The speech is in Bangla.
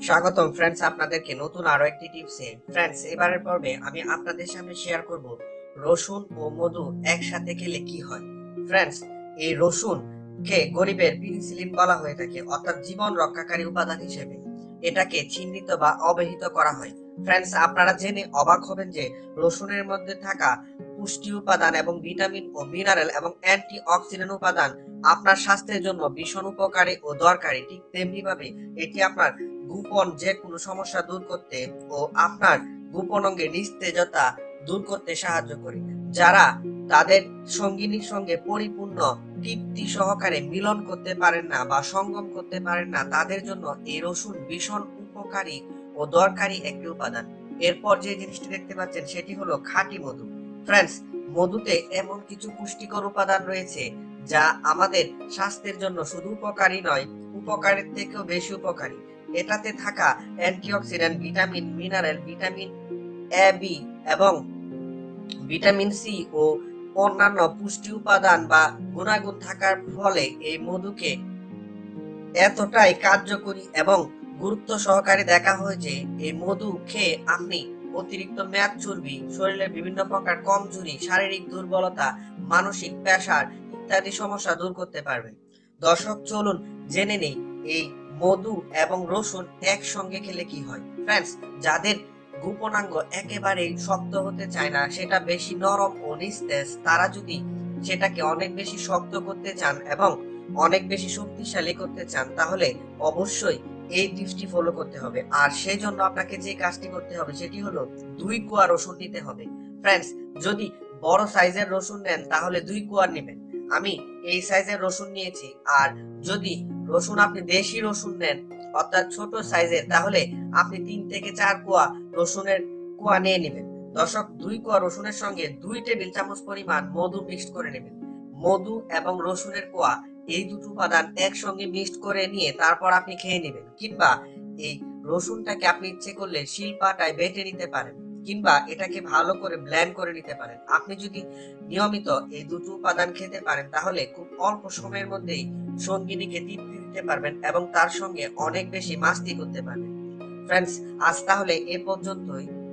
স্বাগতম ফ্রেন্ডস, আপনাদেরকে নতুন আরো একটি টিপসে। ফ্রেন্ডস, এবারের পর্বে আমি আপনাদের সামনে শেয়ার করব রসুন ও মধু একসাথে খেলে কি হয়। ফ্রেন্ডস, এই রসুন কে গরিবের পেনিসিলিন বলা হয়ে থাকে, অর্থাৎ জীবন রক্ষাকারী উপাদান হিসেবে এটাকে চিহ্নিত বা অবহিত করা হয়। ফ্রেন্ডস, আপনারা জেনে অবাক হবেন যে রসুনের মধ্যে থাকা পুষ্টি উপাদান এবং ভিটামিন ও মিনারেল এবং অ্যান্টি অক্সিডেন্ট উপাদান আপনার স্বাস্থ্যের জন্য ভীষণ উপকারী ও দরকারি। ঠিক তেমনি ভাবে এটি আপনার গোপন যে কোনো সমস্যা দূর করতে ও আপনার গোপন অঙ্গের নিস্তেজতা দূর করতে সাহায্য করে। যারা তাদের সঙ্গিনীর সঙ্গে পরিপূর্ণ তৃপ্তি সহকারে মিলন করতে পারেন না বা সঙ্গম করতে পারেন না, তাদের জন্য এই রসুন ভীষণ উপকারী ও দরকারি একটি উপাদান। এরপর যে জিনিসটি দেখতে পাচ্ছেন সেটি হলো খাঁটি মধু। ফ্রেন্ডস, মধুতে এমন কিছু পুষ্টিকর উপাদান রয়েছে যা আমাদের স্বাস্থ্যের জন্য শুধু উপকারী নয়, উপকারের থেকেও বেশি উপকারী। এটাতে থাকা antioxidant, vitamin, mineral, vitamin A, B এবং ভিটামিন সি ও অন্যান্য পুষ্টি উপাদান বা গুণাগুণ থাকার ফলে এই মধুকে এতটাই কার্যকরী এবং গুরুত্ব সহকারে দেখা হয় যে এই মধু খেয়ে আপনি অতিরিক্ত মেদ চর্বি, শরীরের বিভিন্ন প্রকার কমজোরি, শারীরিক দুর্বলতা, মানসিক প্রেসার ইত্যাদি সমস্যা দূর করতে পারবেন। দর্শক, চলুন জেনে নেই এই মধু এবং রসুন একসঙ্গে খেলে কি হয়। ফ্রেন্ডস, যাদের গোপনাঙ্গ একেবারেই শক্ত হতে চায় না, সেটা বেশি নরম ও নিস্তেজ, তারা যদি সেটাকে অনেক বেশি শক্ত করতে চান এবং অনেক বেশি শক্তিশালী করতে চান, তাহলে অবশ্যই এই টিপসটি ফলো করতে হবে। আর সেই জন্য আপনাকে যে কাজটি করতে হবে সেটি হলো 2 কোয়া রসুন নিতে হবে। ফ্রেন্ডস, যদি বড় সাইজের রসুন নেন তাহলে 2 কোয়া নেবেন। আমি এই সাইজের রসুন নিয়েছি। আর যদি রসুন আপনি দেশি রসুন নেন, অর্থাৎ ছোট সাইজের, তাহলে আপনি 3 থেকে 4 কোয়া রসুনের কোয়া নিয়ে নেবেন। দর্শক, 2 কোয়া রসুনের সঙ্গে 2 টেবিল চামচ পরিমাণ মধু মিক্সড করে নেবেন। মধু এবং রসুনের কোয়া এই দুটো উপাদান একসঙ্গে মিক্সড করে নিয়ে তারপর আপনি খেয়ে নেবেন, কিংবা এই রসুনটাকে আপনি ইচ্ছে করলে শিলপাটায় বেটে নিতে পারেন, কিংবা এটাকে ভালো করে ব্লেন্ড করে নিতে পারেন। আপনি যদি নিয়মিত এই দুটো উপাদান খেতে পারেন তাহলে খুব অল্প সময়ের মধ্যেই সঙ্গিনীকে তৃপ্তি দিতে পারবেন এবং তার সঙ্গে অনেক বেশি মাস্তি করতে পারবেন। ফ্রেন্ডস, আজ তাহলে এ পর্যন্তই।